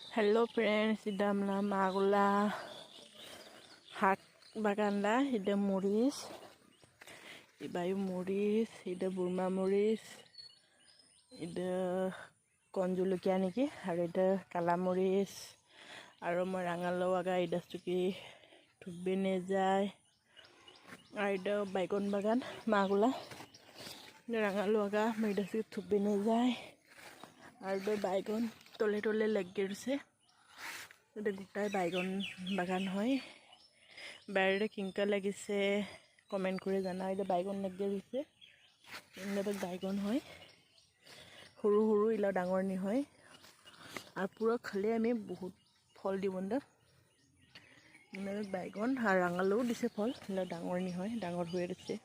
Hello friends, idam la magula hak baganda ida muris ibayu muris ida burma muris ida konjulukia niki aru ida kala muris aru moi rangalo aga ida stuki tubine jai aru ida baigon bagan magula ida rangalo aga moi ida stuki tubine jai aru ida baigon tole tole লাগিছে এটা গোটাই বাইগন বাগান হয় বাইরে কিংকা লাগিছে comment করে জানা এটা বাইগন লাগিছে ইনলে বাইগন হয় সৰু সৰু ইলা ডাঙৰ নি হয় আর পুরো খালে আমি বহুত ফল দিবন্দা ইনলে বাইগন আর রাঙালো দিছে ফল ইলা ডাঙৰ নি হয় ডাঙৰ হৈ আছে